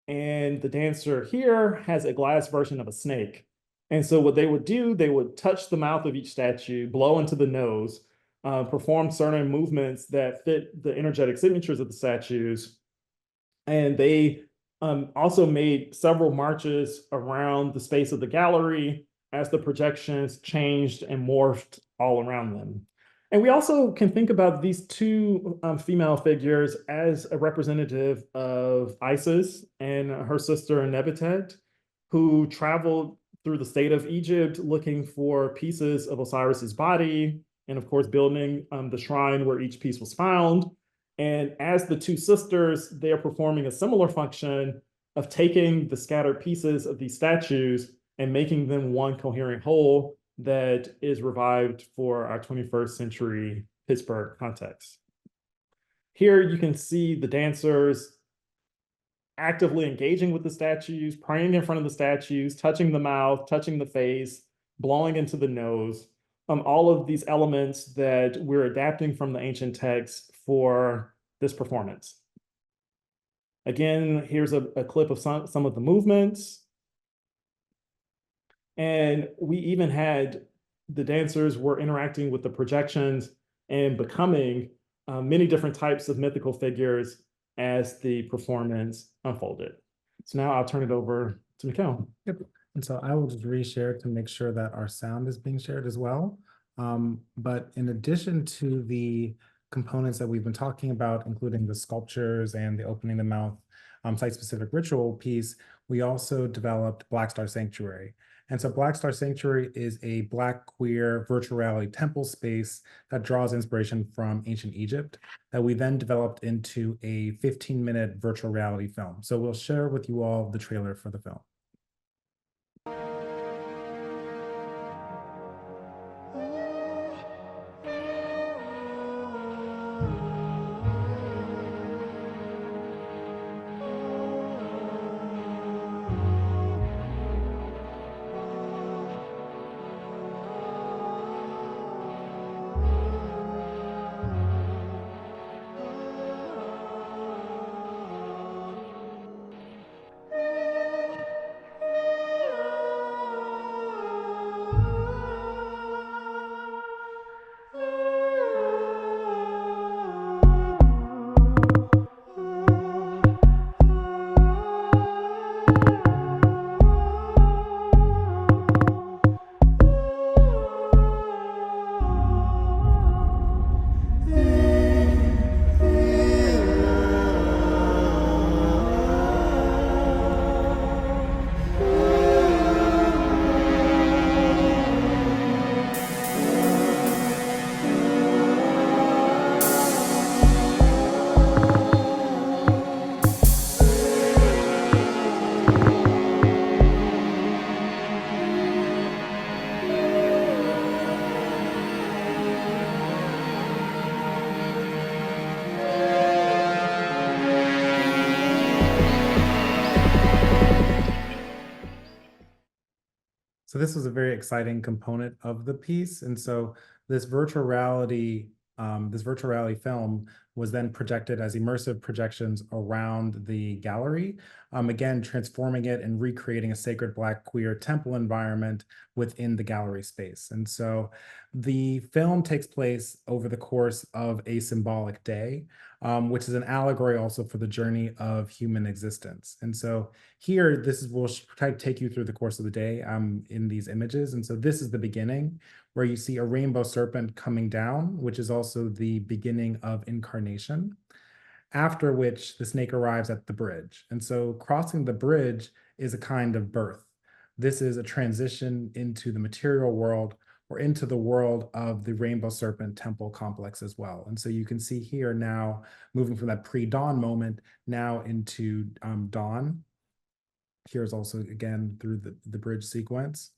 and the dancer here has a glass version of a snake. And so what they would do, they would touch the mouth of each statue, blow into the nose, perform certain movements that fit the energetic signatures of the statues. And they also made several marches around the space of the gallery as the projections changed and morphed all around them. And we also can think about these two female figures as a representative of Isis and her sister Nebutet, who traveled through the state of Egypt looking for pieces of Osiris's body, and of course building the shrine where each piece was found. And as the two sisters, they are performing a similar function of taking the scattered pieces of these statues and making them one coherent whole that is revived for our 21st century Pittsburgh context. Here you can see the dancers actively engaging with the statues, praying in front of the statues, touching the mouth, touching the face, blowing into the nose. All of these elements that we're adapting from the ancient texts for this performance. Again, here's a clip of some of the movements. And we even had the dancers were interacting with the projections and becoming many different types of mythical figures as the performance unfolded. So now I'll turn it over to Mikael. Yep. And so I will just reshare to make sure that our sound is being shared as well. But in addition to the components that we've been talking about, including the sculptures and the opening the mouth site-specific ritual piece, we also developed Black Star Sanctuary. And so Black Star Sanctuary is a Black queer virtual reality temple space that draws inspiration from ancient Egypt that we then developed into a 15-minute virtual reality film. So we'll share with you all the trailer for the film. So this was a very exciting component of the piece. And so this virtual reality film was then projected as immersive projections around the gallery, again, transforming it and recreating a sacred Black queer temple environment within the gallery space. And so the film takes place over the course of a symbolic day, which is an allegory also for the journey of human existence. And so here, we'll try to take you through the course of the day in these images. And so this is the beginning, where you see a rainbow serpent coming down, which is also the beginning of incarnation, after which the snake arrives at the bridge. And so crossing the bridge is a kind of birth. This is a transition into the material world, or into the world of the rainbow serpent temple complex as well. And so you can see here now, moving from that pre-dawn moment now into dawn. Here's also, again, through the bridge sequence.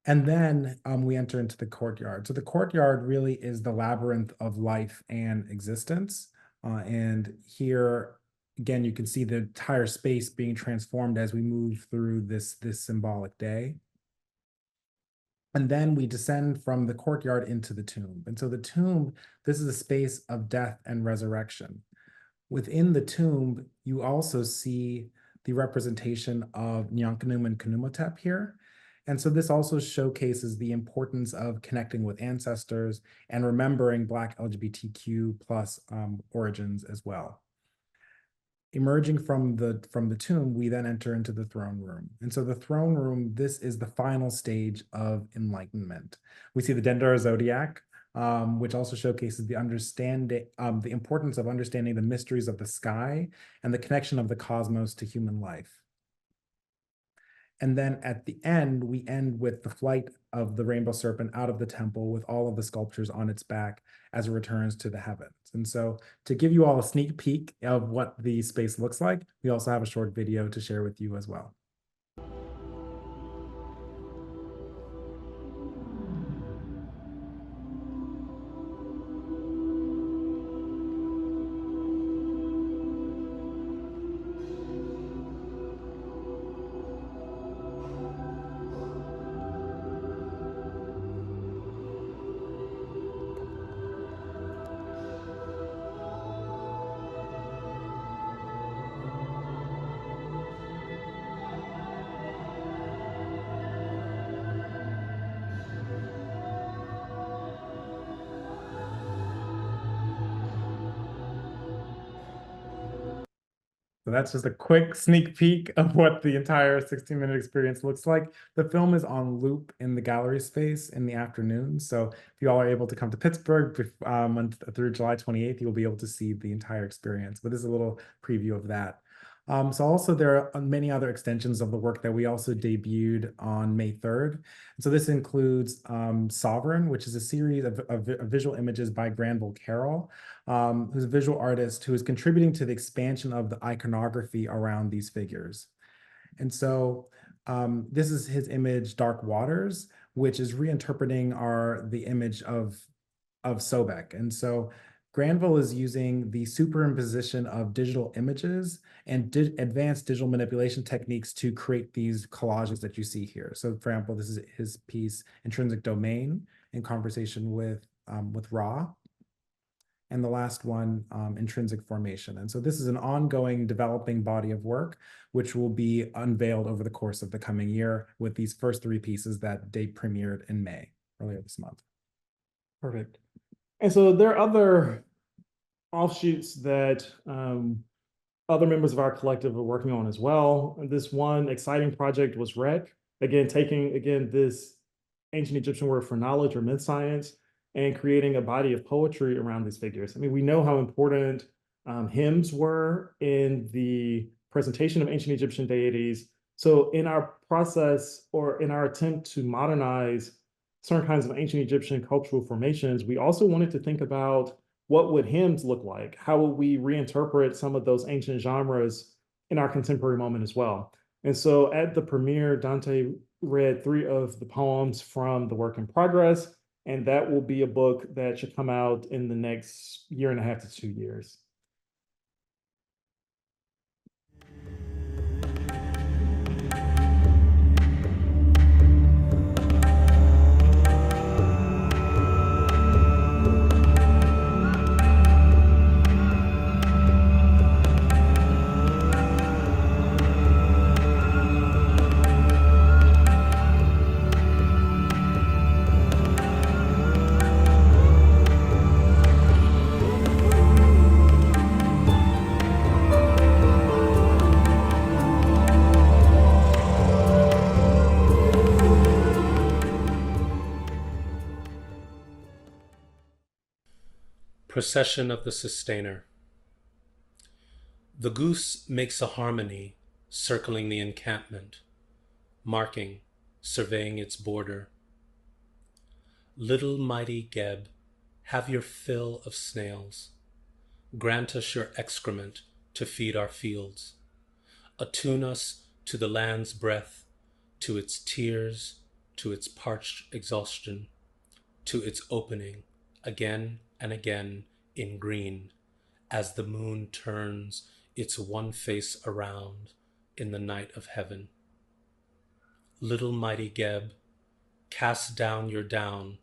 And then we enter into the courtyard. So the courtyard really is the labyrinth of life and existence. And here, again, you can see the entire space being transformed as we move through this symbolic day. And then we descend from the courtyard into the tomb. And so the tomb, this is a space of death and resurrection. Within the tomb, you also see the representation of Nyankanum and Kanumotep here. And so this also showcases the importance of connecting with ancestors and remembering Black LGBTQ plus origins as well. Emerging from the tomb, we then enter into the throne room. And so the throne room, this is the final stage of enlightenment. We see the Dendera Zodiac, which also showcases the importance of understanding the mysteries of the sky and the connection of the cosmos to human life. And then at the end, we end with the flight of the rainbow serpent out of the temple with all of the sculptures on its back as it returns to the heavens. And so to give you all a sneak peek of what the space looks like, we also have a short video to share with you as well. So that's just a quick sneak peek of what the entire 16-minute experience looks like. The film is on loop in the gallery space in the afternoon. So if you all are able to come to Pittsburgh through July 28th, you'll be able to see the entire experience. But this is a little preview of that. So also there are many other extensions of the work that we also debuted on May 3rd. And so this includes Sovereign, which is a series of visual images by Granville Carroll, who's a visual artist who is contributing to the expansion of the iconography around these figures. And so this is his image, Dark Waters, which is reinterpreting the image of Sobek. And so Granville is using the superimposition of digital images and advanced digital manipulation techniques to create these collages that you see here. So for example, this is his piece, Intrinsic Domain, in conversation with Ra. And the last one, Intrinsic Formation. And so this is an ongoing developing body of work, which will be unveiled over the course of the coming year with these first three pieces that they premiered in May, earlier this month. Perfect. And so there are other offshoots that other members of our collective are working on as well. This one exciting project was REC, again, taking this ancient Egyptian word for knowledge or myth science and creating a body of poetry around these figures. I mean, we know how important hymns were in the presentation of ancient Egyptian deities. So in our process, or in our attempt to modernize certain kinds of ancient Egyptian cultural formations, we also wanted to think about what would hymns look like? How would we reinterpret some of those ancient genres in our contemporary moment as well? And so at the premiere, Dante read 3 of the poems from the work in progress, and that will be a book that should come out in the next 1.5 to 2 years. Procession of the Sustainer. The goose makes a harmony, circling the encampment, marking, surveying its border. Little mighty Geb, have your fill of snails. Grant us your excrement to feed our fields. Attune us to the land's breath, to its tears, to its parched exhaustion, to its opening, again and again in green, as the moon turns its one face around in the night of heaven. Little mighty Geb, cast down your down,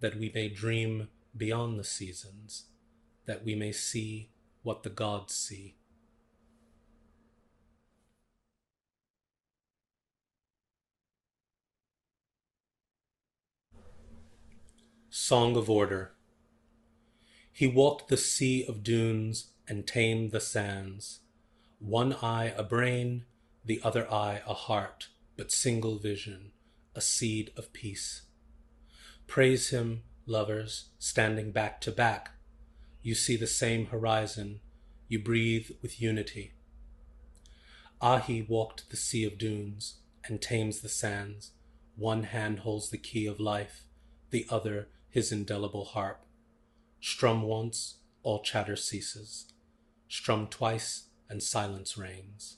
that we may dream beyond the seasons, that we may see what the gods see. Song of Order. He walked the sea of dunes and tamed the sands. One eye a brain, the other eye a heart, but single vision, a seed of peace. Praise him, lovers, standing back to back. You see the same horizon, you breathe with unity. Ahi walked the sea of dunes and tames the sands. One hand holds the key of life, the other his indelible harp. Strum once, all chatter ceases. Strum twice, and silence reigns.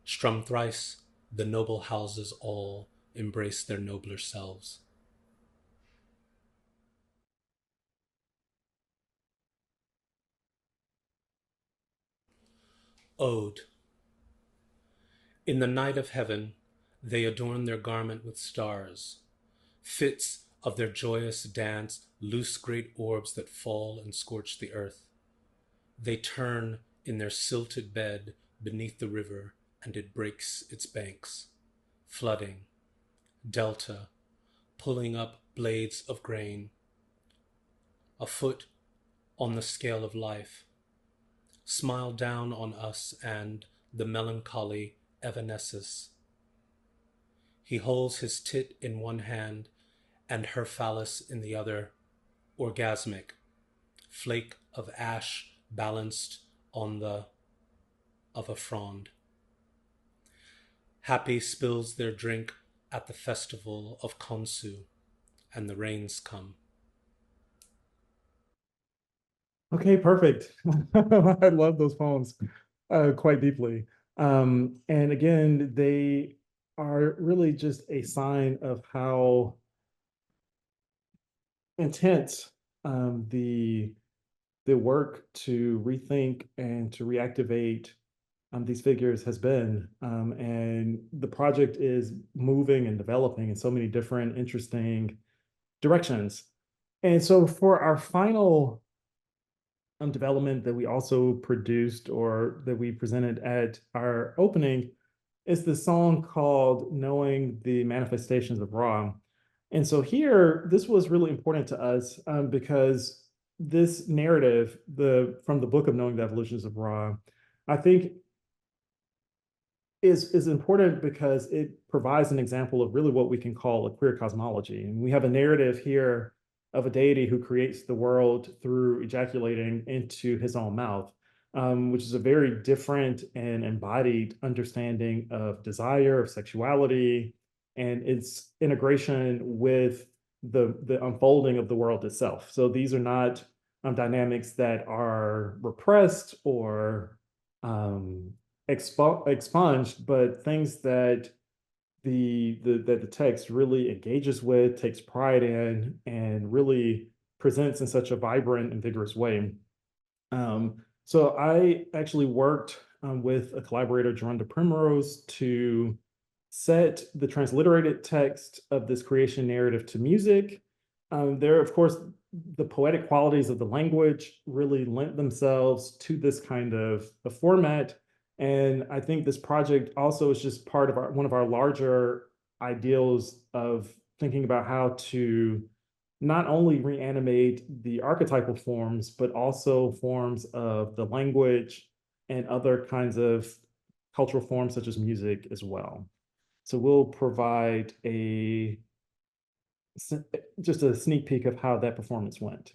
Strum thrice, the noble houses all embrace their nobler selves. Ode. In the night of heaven, they adorn their garment with stars. Fits of their joyous dance loose great orbs that fall and scorch the earth. They turn in their silted bed beneath the river, and it breaks its banks, flooding, delta, pulling up blades of grain, a foot on the scale of life. Smile down on us and the melancholy evanesces. He holds his tit in one hand and her phallus in the other, orgasmic, flake of ash balanced on the of a frond. Happy spills their drink at the festival of Khonsu, and the rains come. Okay, perfect. I love those poems quite deeply. And again, they are really just a sign of how intense the work to rethink and to reactivate these figures has been. And the project is moving and developing in so many different interesting directions. And so for our final development that we also produced or that we presented at our opening is the song called Knowing the Manifestations of Ra. And so here, this was really important to us because this narrative, from the book of Knowing the Evolutions of Ra, I think is important because it provides an example of really what we can call a queer cosmology. And we have a narrative here of a deity who creates the world through ejaculating into his own mouth, which is a very different and embodied understanding of desire, of sexuality, and its integration with the unfolding of the world itself. So these are not dynamics that are repressed or expunged, but things that the text really engages with, takes pride in, and really presents in such a vibrant and vigorous way. So I actually worked with a collaborator, Geronda Primrose, to set the transliterated text of this creation narrative to music. There, of course, the poetic qualities of the language really lent themselves to this kind of a format. And I think this project also is just part of one of our larger ideals of thinking about how to not only reanimate the archetypal forms, but also forms of the language and other kinds of cultural forms such as music as well. So we'll provide just a sneak peek of how that performance went.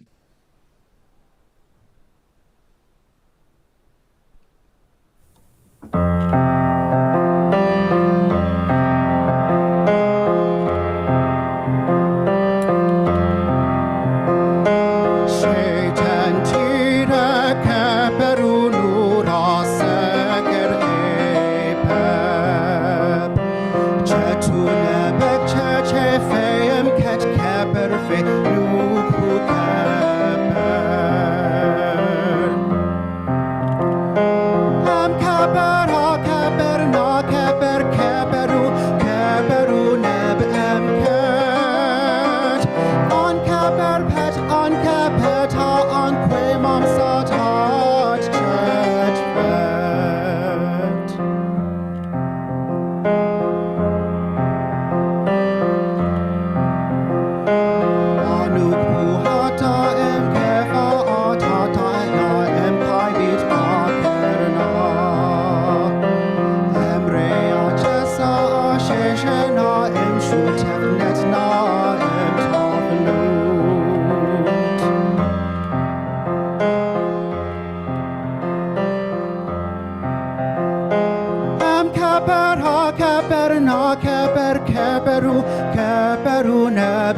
keperu keperu neb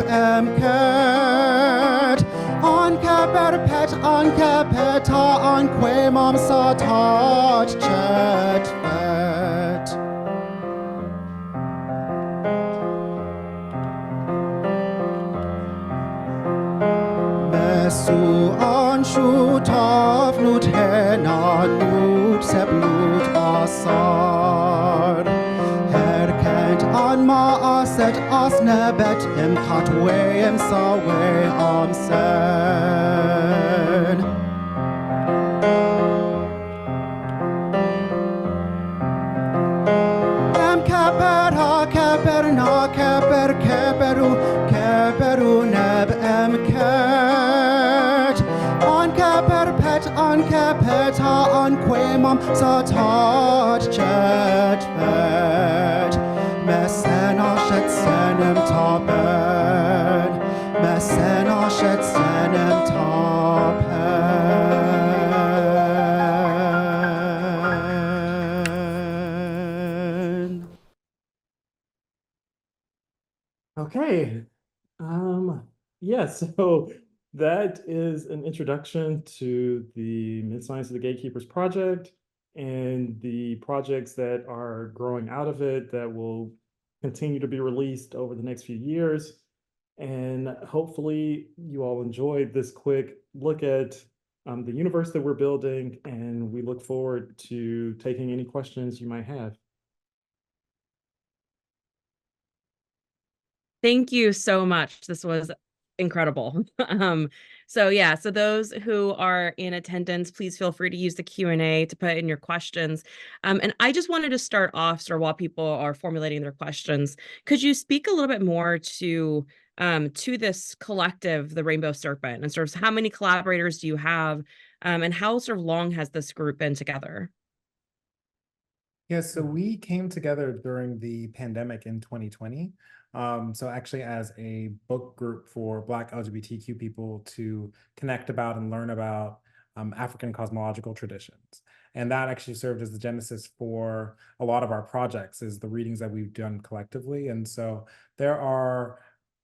ket on keper pet on kepeta on quemam satat chet vet. Mesu anshu taf nut hena nut sep nut asar herkent an ma aset asnebet im katwe im sawe amsen. Em keper ha keper na keper keperu keperu neb em ket on keper pet on kepeta on quemam satat jet vet mesena shet senem tapen mesena shet senem tapen. Okay. Yeah, so that is an introduction to the Mid-Science of the Gatekeepers project and the projects that are growing out of it that will continue to be released over the next few years. And hopefully you all enjoyed this quick look at the universe that we're building, and we look forward to taking any questions you might have. Thank you so much. This was incredible. So yeah, so those who are in attendance, please feel free to use the Q&A to put in your questions. And I just wanted to start off, sort of while people are formulating their questions, could you speak a little bit more to this collective, the Rainbow Serpent, and sort of how many collaborators do you have, and how sort of long has this group been together? Yeah, so we came together during the pandemic in 2020. So actually as a book group for Black LGBTQ people to connect about and learn about African cosmological traditions. And that actually served as the genesis for a lot of our projects, is the readings that we've done collectively. And so there are,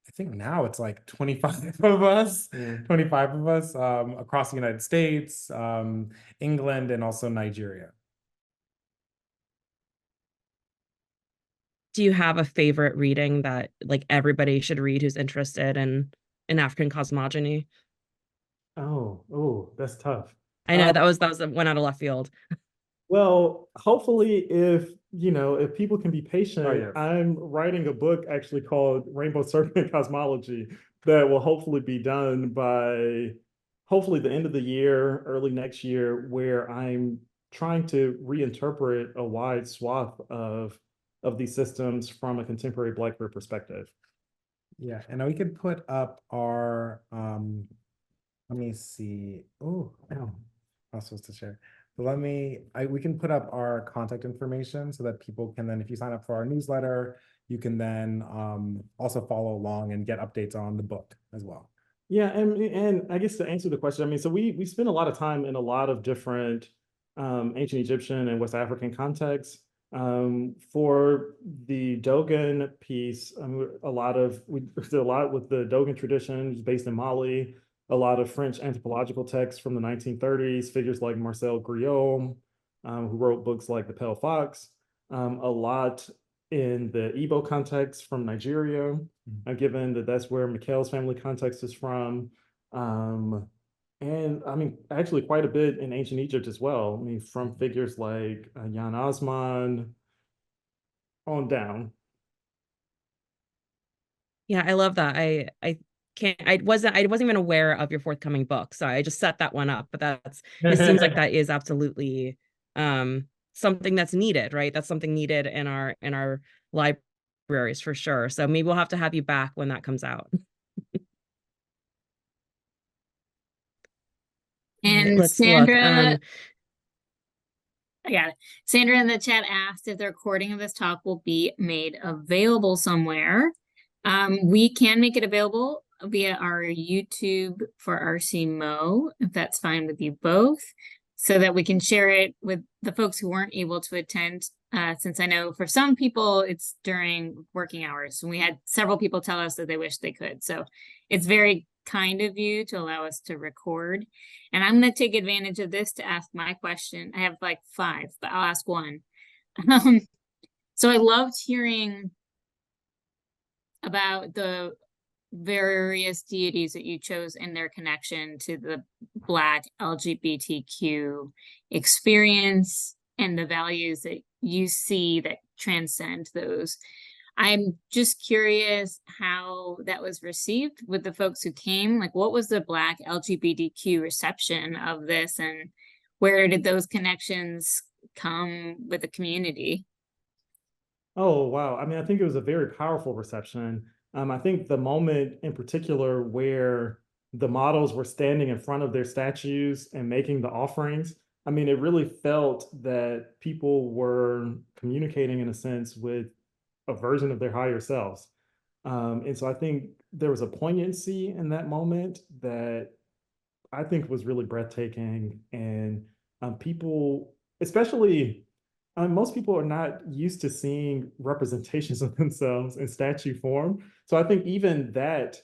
I think now it's like 25 of us, 25 of us across the United States, England, and also Nigeria. Do you have a favorite reading that like everybody should read who's interested in African cosmogony? Oh, that's tough. I know that was one out of left field. Well, hopefully if people can be patient, yes. I'm writing a book actually called Rainbow Serpent Cosmology that will hopefully be done by hopefully the end of the year, early next year, where I'm trying to reinterpret a wide swath of these systems from a contemporary Black queer perspective. Yeah, and we could put up our let me see. Oh, I was supposed to share. But we can put up our contact information so that people can then, if you sign up for our newsletter, you can then also follow along and get updates on the book as well. Yeah, and I guess to answer the question, I mean, so we spend a lot of time in a lot of different ancient Egyptian and West African contexts. For the Dogon piece, we did a lot with the Dogon tradition based in Mali, a lot of French anthropological texts from the 1930s, figures like Marcel Griot, who wrote books like The Pale Fox, a lot in the Igbo context from Nigeria, given that that's where Mikael's family context is from. And I mean, actually quite a bit in ancient Egypt as well. I mean, from figures like Jan Osman on down. Yeah, I love that. I wasn't even aware of your forthcoming book, so I just set that one up. But it seems like that is absolutely something that's needed, right? That's something needed in our libraries for sure. So maybe we'll have to have you back when that comes out. And Let's Sandra, look. I got it. Sandra in the chat asked if the recording of this talk will be made available somewhere. We can make it available via our YouTube for ARCE-MO, if that's fine with you both, so that we can share it with the folks who weren't able to attend since I know for some people it's during working hours. And we had several people tell us that they wish they could. So it's very kind of you to allow us to record. And I'm going to take advantage of this to ask my question. I have like 5, but I'll ask one. So I loved hearing about the various deities that you chose in their connection to the Black LGBTQ experience and the values that you see that transcend those. I'm just curious how that was received with the folks who came. Like, what was the Black LGBTQ reception of this, and where did those connections come with the community? Oh, wow. I mean, I think it was a very powerful reception. I think the moment in particular where the models were standing in front of their statues and making the offerings, I mean, it really felt that people were communicating in a sense with a version of their higher selves. And so I think there was a poignancy in that moment that I think was really breathtaking. And people, especially most people are not used to seeing representations of themselves in statue form. So I think even that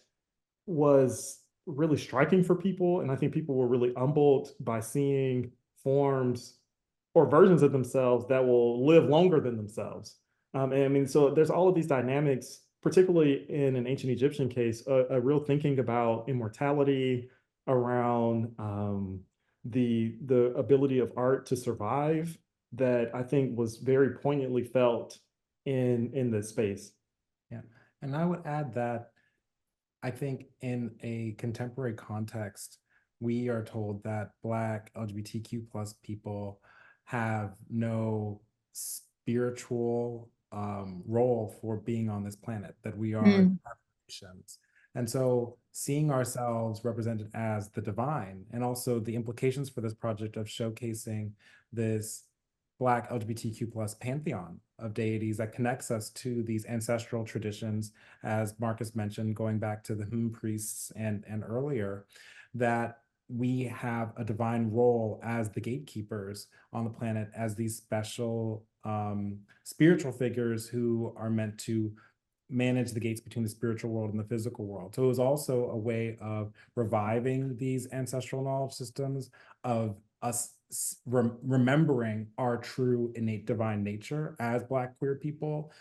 was really striking for people. And I think people were really humbled by seeing forms or versions of themselves that will live longer than themselves. And I mean, so there's all of these dynamics, particularly in an ancient Egyptian case, a real thinking about immortality, around the ability of art to survive, that I think was very poignantly felt in this space. Yeah, and I would add that I think in a contemporary context, we are told that Black LGBTQ plus people have no spiritual role for being on this planet, that we are apparitions. And so seeing ourselves represented as the divine, and also the implications for this project of showcasing this Black LGBTQ plus pantheon of deities that connects us to these ancestral traditions, as Marcus mentioned, going back to the priests and earlier, that we have a divine role as the gatekeepers on the planet, as these special spiritual figures who are meant to manage the gates between the spiritual world and the physical world. So it was also a way of reviving these ancestral knowledge systems, of us remembering our true innate divine nature as Black queer people,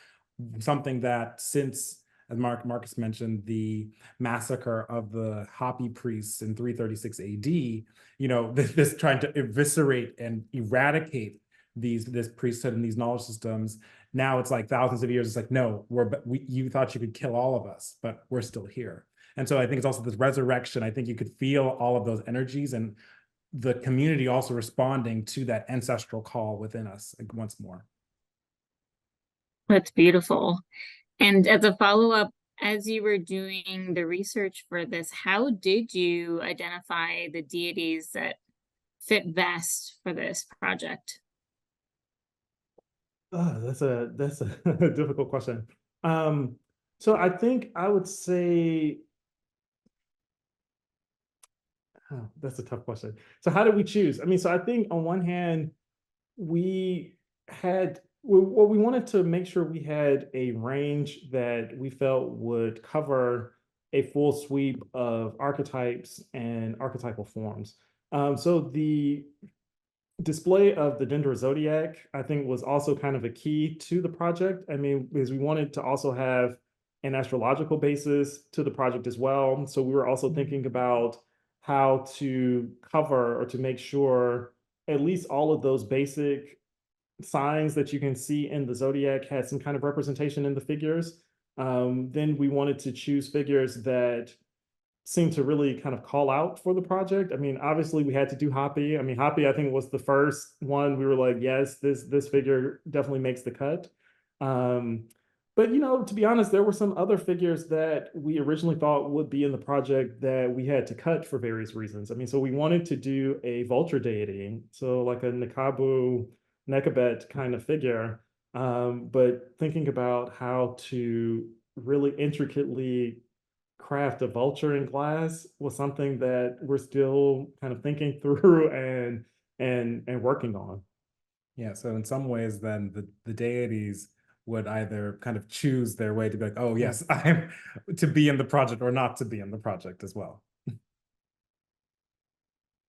something that since, as Marcus mentioned, the massacre of the Hopi priests in 336 AD, you know, this trying to eviscerate and eradicate this priesthood and these knowledge systems. Now it's like thousands of years, it's like, no, you thought you could kill all of us, but we're still here. And so I think it's also this resurrection. I think you could feel all of those energies, and the community also responding to that ancestral call within us once more. That's beautiful. And as a follow-up, as you were doing the research for this, how did you identify the deities that fit best for this project? Oh, that's a difficult question. So I think I would say, oh, that's a tough question. So how did we choose? I mean, so I think on one hand, we wanted to make sure we had a range that we felt would cover a full sweep of archetypes and archetypal forms. So the display of the gender zodiac, I think, was also kind of a key to the project. I mean, because we wanted to also have an astrological basis to the project as well. So we were also thinking about how to cover, or to make sure at least all of those basic signs that you can see in the zodiac had some kind of representation in the figures. Then we wanted to choose figures that seemed to really kind of call out for the project. I mean, obviously we had to do Hopi. I mean, Hopi, I think, was the first one we were like, yes, this figure definitely makes the cut. But, you know, to be honest, there were some other figures that we originally thought would be in the project that we had to cut for various reasons. I mean, so we wanted to do a vulture deity, so like a Nakabu, Nekabet kind of figure, but thinking about how to really intricately craft a vulture in glass was something that we're still kind of thinking through and working on. Yeah, so in some ways, then the deities would either kind of choose their way to be like, oh yes, I'm to be in the project or not to be in the project as well.